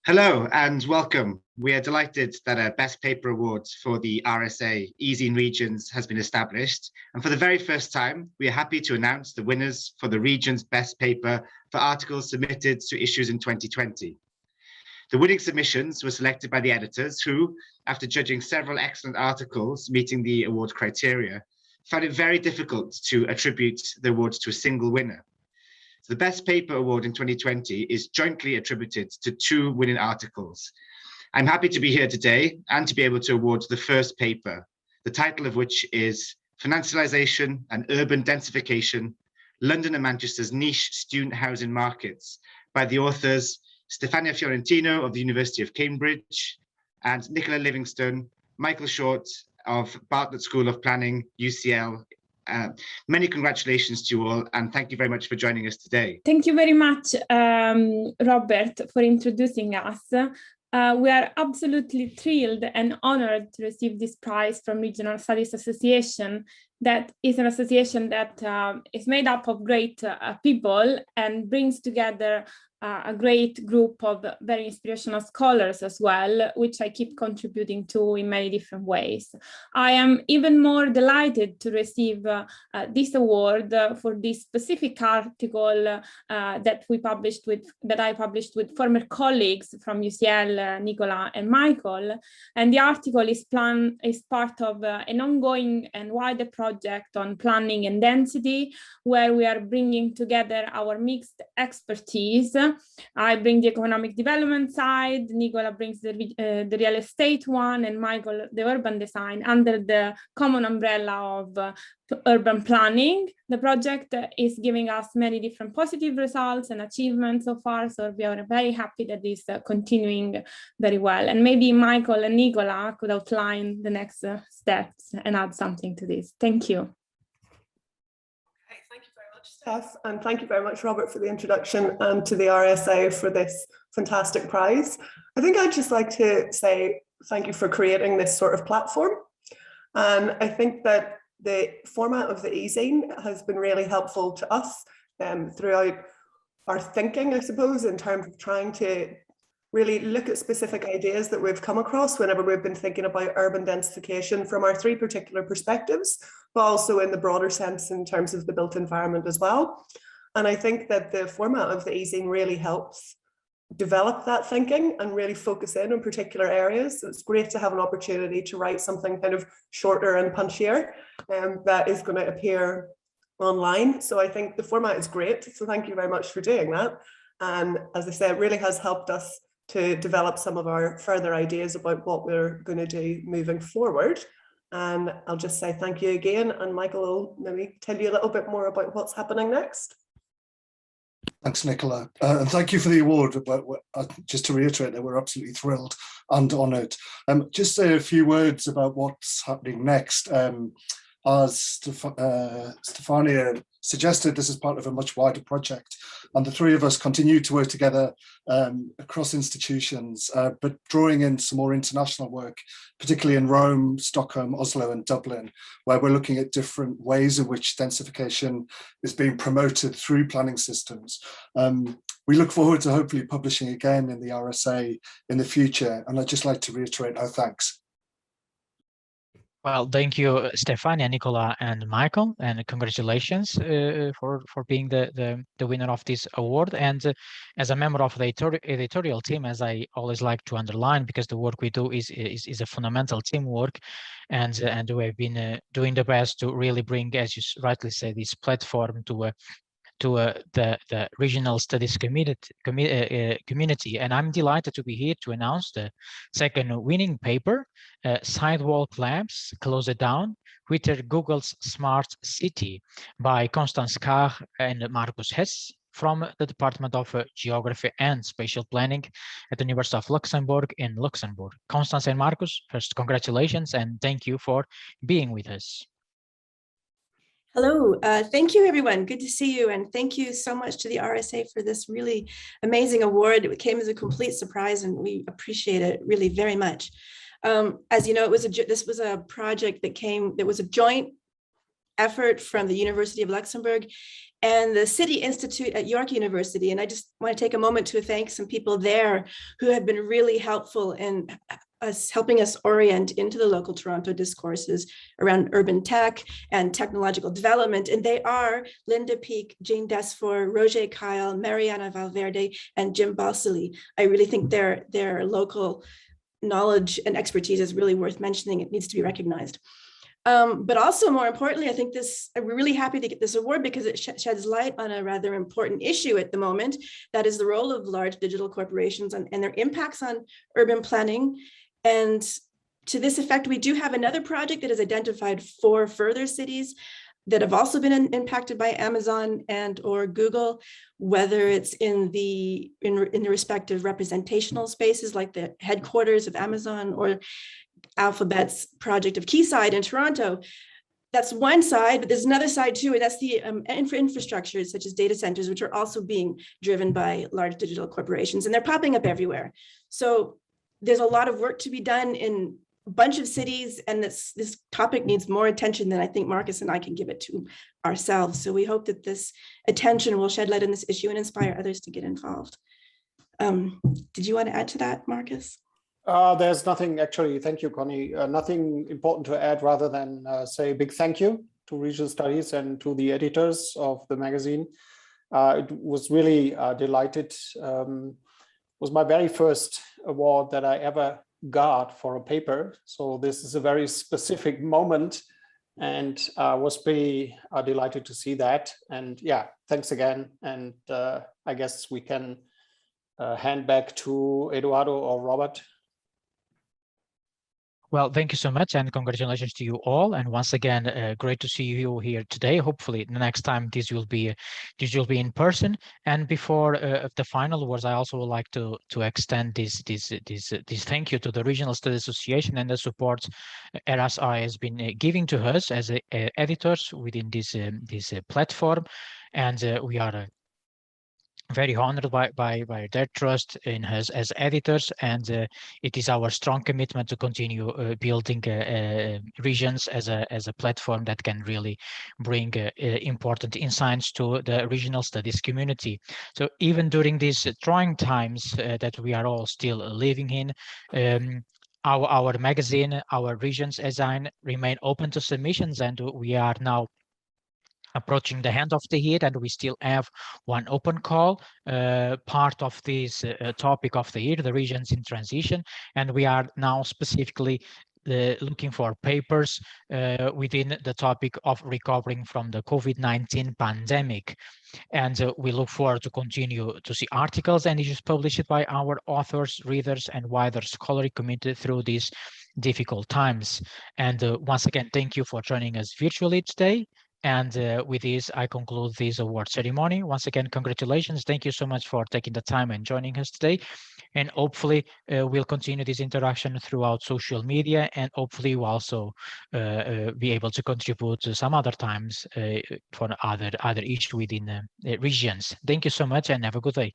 Hello and welcome. We are delighted that a Best Paper Award for the RSA eZine regions has been established. And for the very first time, we are happy to announce the winners for the region's Best Paper for articles submitted to issues in 2020. The winning submissions were selected by the editors who, after judging several excellent articles meeting the award criteria, found it very difficult to attribute the award to a single winner. The Best Paper Award in 2020 is jointly attributed to two winning articles. I'm happy to be here today and to be able to award the first paper, the title of which is Financialisation and Urban Densification, London and Manchester's Niche Student Housing Markets, by the authors Stefania Fiorentino of the University of Cambridge and Nicola Livingstone, Michael Short of Bartlett School of Planning, UCL. Many congratulations to you all, and thank you very much for joining us today. Thank you very much, Robert, for introducing us. We are absolutely thrilled and honored to receive this prize from Regional Studies Association. That is an association that is made up of great people and brings together a great group of very inspirational scholars as well, which I keep contributing to in many different ways. I am even more delighted to receive this award for this specific article that I published with former colleagues from UCL, Nicola and Michael. And the article is part of an ongoing and wider project on planning and density, where we are bringing together our mixed expertise. I bring the economic development side, Nicola brings the real estate one, and Michael the urban design under the common umbrella of urban planning. The project is giving us many different positive results and achievements so far, so we are very happy that this is continuing very well. And maybe Michael and Nicola could outline the next steps and add something to this. Thank you. Steph, and thank you very much, Robert, for the introduction, and to the RSA for this fantastic prize. I think I'd just like to say thank you for creating this sort of platform. And I think that the format of the eZine has been really helpful to us throughout our thinking, I suppose, in terms of trying to really look at specific ideas that we've come across whenever we've been thinking about urban densification from our three particular perspectives, but also in the broader sense in terms of the built environment as well. And I think that the format of the eZine really helps develop that thinking and really focus in on particular areas. So it's great to have an opportunity to write something kind of shorter and punchier that is going to appear online. So I think the format is great. So thank you very much for doing that. And as I said, it really has helped us to develop some of our further ideas about what we're going to do moving forward. And I'll just say thank you again, and Michael will maybe tell you a little bit more about what's happening next. Thanks, Nicola. And thank you for the award. Just to reiterate that we're absolutely thrilled and honoured. Just a few words about what's happening next. As Stefania suggested, this is part of a much wider project, and the three of us continue to work together across institutions, but drawing in some more international work, particularly in Rome, Stockholm, Oslo and Dublin, where we're looking at different ways in which densification is being promoted through planning systems. We look forward to hopefully publishing again in the RSA in the future, and I'd just like to reiterate our thanks. Well, thank you, Stefania, Nicola, and Michael, and congratulations for being the winner of this award. And as a member of the editorial team, as I always like to underline, because the work we do is a fundamental teamwork, and we have been doing the best to really bring, as you rightly say, this platform to the regional studies community. And I'm delighted to be here to announce the second winning paper, Sidewalk Labs, Close It Down, Twitter Google's Smart City, by Constance, Carr and Marcus Hess from the Department of Geography and Spatial Planning at the University of Luxembourg in Luxembourg. Constance and Marcus, first, congratulations and thank you for being with us. Hello, thank you everyone. Good to see you, and thank you so much to the RSA for this really amazing award. It came as a complete surprise, and we appreciate it really very much. As you know, this was a project that was a joint effort from the University of Luxembourg and the City Institute at York University. And I just want to take a moment to thank some people there who have been really helpful in helping us orient into the local Toronto discourses around urban tech and technological development. And they are Linda Peake, Jane Desford, Roger Kiel, Mariana Valverde, and Jim Balsillie. I really think their local knowledge and expertise is really worth mentioning. It needs to be recognized. But also, more importantly, I think we're really happy to get this award because it sheds light on a rather important issue at the moment. That is the role of large digital corporations and their impacts on urban planning. And to this effect, we do have another project that has identified 4 further cities that have also been impacted by Amazon and or Google, whether it's in the respective representational spaces like the headquarters of Amazon or Alphabet's project of Quayside in Toronto. That's one side, but there's another side too, and that's the infrastructures such as data centers, which are also being driven by large digital corporations, and they're popping up everywhere. So there's a lot of work to be done in a bunch of cities, and this topic needs more attention than I think Marcus and I can give it to ourselves. So we hope that this attention will shed light on this issue and inspire others to get involved. Did you want to add to that, Marcus? There's nothing, actually. Thank you, Connie. Nothing important to add rather than say a big thank you to Regional Studies and to the editors of the magazine. It was really delighted. Was my very first award that I ever got for a paper. So this is a very specific moment, and I was pretty delighted to see that. And yeah, thanks again. And I guess we can hand back to Eduardo or Robert. Well, thank you so much, and congratulations to you all. And once again, great to see you here today. Hopefully, the next time this will be in person. And before the final words, I also would like to extend this thank you to the Regional Studies Association and the support RSI has been giving to us as editors within this platform, and we are very honored by their trust in us as editors, and it is our strong commitment to continue building regions as a platform that can really bring important insights to the regional studies community. So even during these trying times that we are all still living in, our magazine, our regions eZine remain open to submissions, and we are now approaching the end of the year, and we still have one open call, part of this topic of the year, the regions in transition, and we are now specifically looking for papers within the topic of recovering from the COVID-19 pandemic. And we look forward to continue to see articles and issues published by our authors, readers, and wider scholarly community through these difficult times. And once again, thank you for joining us virtually today. And with this, I conclude this award ceremony. Once again, congratulations. Thank you so much for taking the time and joining us today. And hopefully we'll continue this interaction throughout social media, and hopefully we'll also be able to contribute to some other times for other issues within regions. Thank you so much and have a good day.